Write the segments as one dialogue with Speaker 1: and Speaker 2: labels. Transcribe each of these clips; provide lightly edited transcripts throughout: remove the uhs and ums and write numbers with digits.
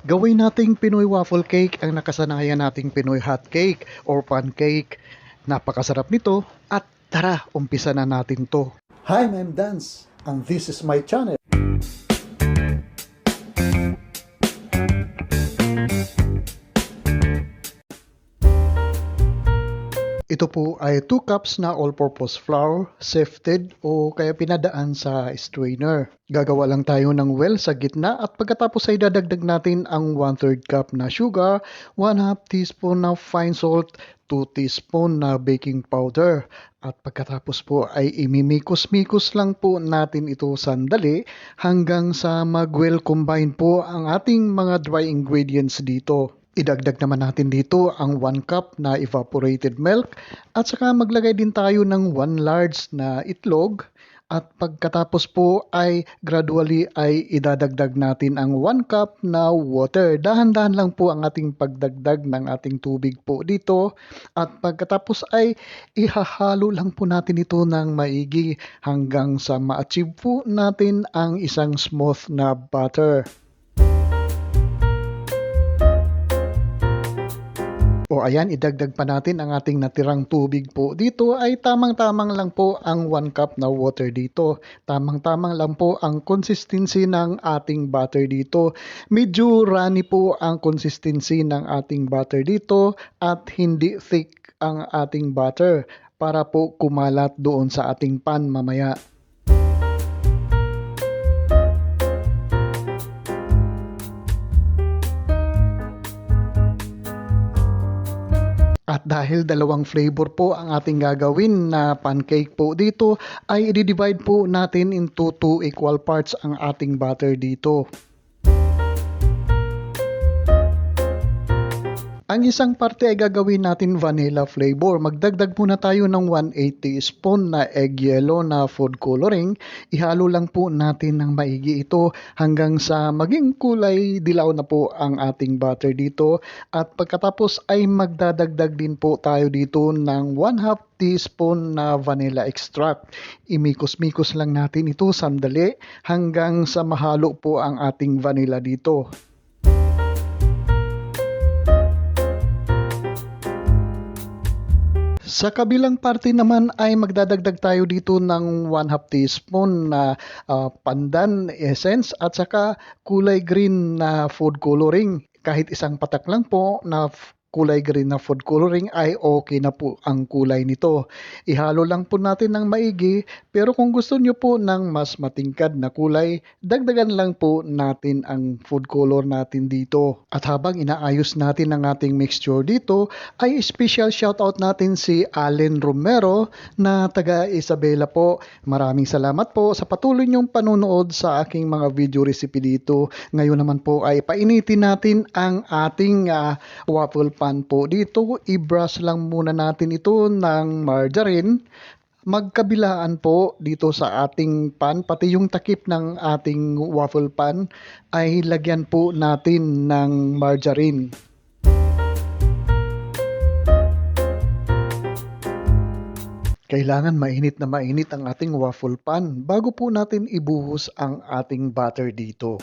Speaker 1: Gawin nating Pinoy waffle cake ang nakasanayan nating Pinoy hot cake or pancake. Napakasarap nito at tara, umpisa na natin to. Hi, I'm Dance and this is my channel. Ito po ay 2 cups na all-purpose flour, sifted o kaya pinadaan sa strainer. Gagawa lang tayo ng well sa gitna at pagkatapos ay dadagdag natin ang 1/3 cup na sugar, 1/2 teaspoon na fine salt, 2 teaspoon na baking powder. At pagkatapos po ay imimikos-mikos lang po natin ito sandali hanggang sa mag-well combine po ang ating mga dry ingredients dito. Idagdag naman natin dito ang 1 cup na evaporated milk at saka maglagay din tayo ng 1 large na itlog at pagkatapos po ay gradually ay idadagdag natin ang 1 cup na water. Dahan-dahan lang po ang ating pagdagdag ng ating tubig po dito at pagkatapos ay ihahalo lang po natin ito ng maigi hanggang sa ma-achieve po natin ang isang smooth na butter. O ayan, idagdag pa natin ang ating natirang tubig po. Dito ay tamang-tamang lang po ang 1 cup na water dito. Tamang-tamang lang po ang consistency ng ating butter dito. Medyo runny po ang consistency ng ating butter dito at hindi thick ang ating butter para po kumalat doon sa ating pan mamaya. At dahil dalawang flavor po ang ating gagawin na pancake po dito, ay i-divide po natin into 2 equal parts ang ating butter dito. Ang isang parte ay gagawin natin vanilla flavor. Magdagdag muna tayo ng 1/8 teaspoon na egg yellow na food coloring. Ihalo lang po natin ng maigi ito hanggang sa maging kulay dilaw na po ang ating butter dito. At pagkatapos ay magdadagdag din po tayo dito ng 1/2 teaspoon na vanilla extract. Imikos-mikos lang natin ito sandali hanggang sa mahalo po ang ating vanilla dito. Sa kabilang parte naman ay magdadagdag tayo dito ng 1/2 teaspoon na pandan essence at saka kulay green na food coloring. Kahit isang patak lang po na kulay green na food coloring ay okay na po ang kulay nito. Ihalo lang po natin ng maigi pero kung gusto nyo po ng mas matingkad na kulay, dagdagan lang po natin ang food color natin dito. At habang inaayos natin ang ating mixture dito, ay special shoutout natin si Allen Romero na taga Isabela po. Maraming salamat po sa patuloy nyong panunood sa aking mga video recipe dito. Ngayon naman po ay painitin natin ang ating waffle pan po dito. I-brush lang muna natin ito ng margarine. Magkabilaan po dito sa ating pan, pati yung takip ng ating waffle pan ay lagyan po natin ng margarine. Kailangan mainit na mainit ang ating waffle pan bago po natin ibuhos ang ating butter dito.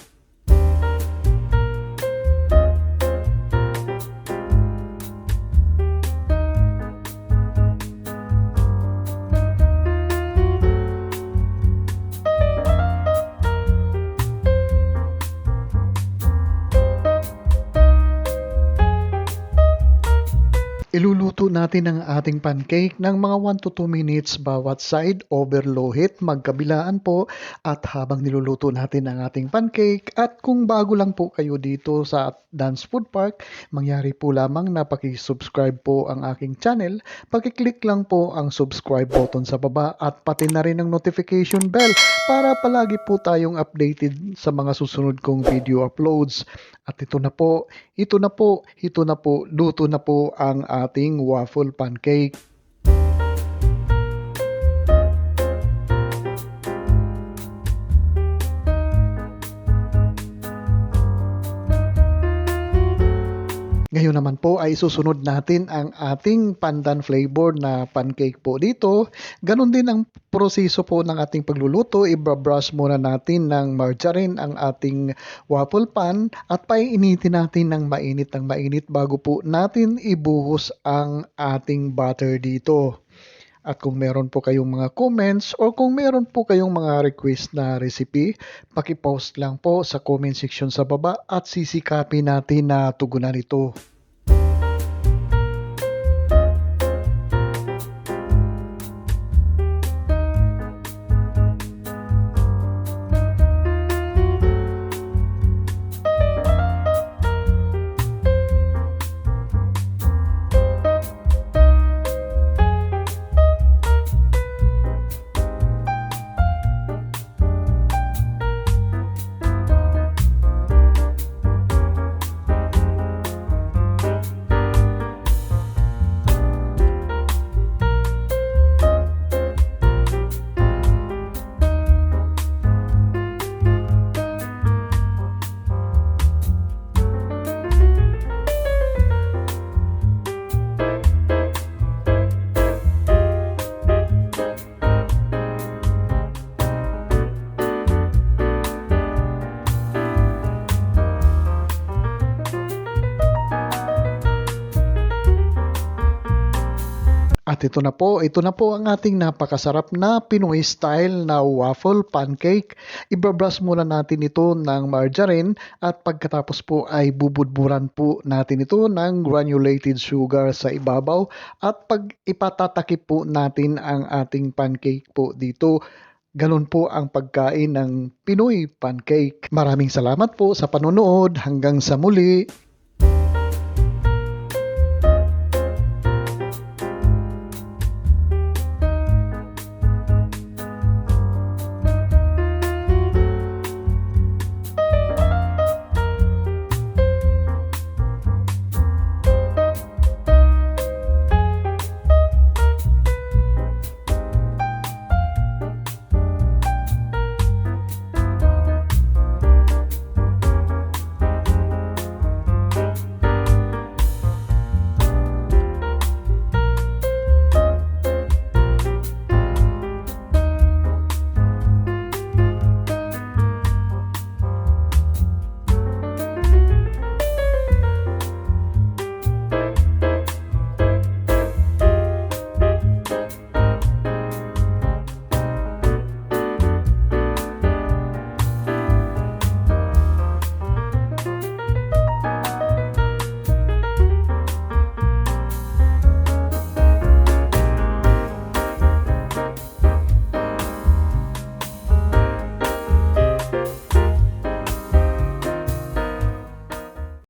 Speaker 1: Iluluto natin ang ating pancake ng mga 1 to 2 minutes bawat side over low heat, magkabilaan po. At habang niluluto natin ang ating pancake at kung bago lang po kayo dito sa Dance Food Park, mangyari po lamang na paki-subscribe po ang aking channel. Paki-click lang po ang subscribe button sa baba at pati na rin ang notification bell para palagi po tayong updated sa mga susunod kong video uploads. At ito na po, luto na po ang ating waffle pancake. Ngayon naman po ay susunod natin ang ating pandan flavor na pancake po dito. Ganon din ang proseso po ng ating pagluluto. Ibabrush muna natin ng margarine ang ating waffle pan at painitin natin ng mainit bago po natin ibuhos ang ating butter dito. At kung meron po kayong mga comments or kung meron po kayong mga request na recipe, paki-post lang po sa comment section sa baba at sisikapin natin na tugunan ito. At ito na po ang ating napakasarap na Pinoy style na waffle pancake. Ibabrush muna natin ito ng margarine at pagkatapos po ay bubudburan po natin ito ng granulated sugar sa ibabaw at pag ipatatakip po natin ang ating pancake po dito. Ganon po ang pagkain ng Pinoy pancake. Maraming salamat po sa panonood. Hanggang sa muli.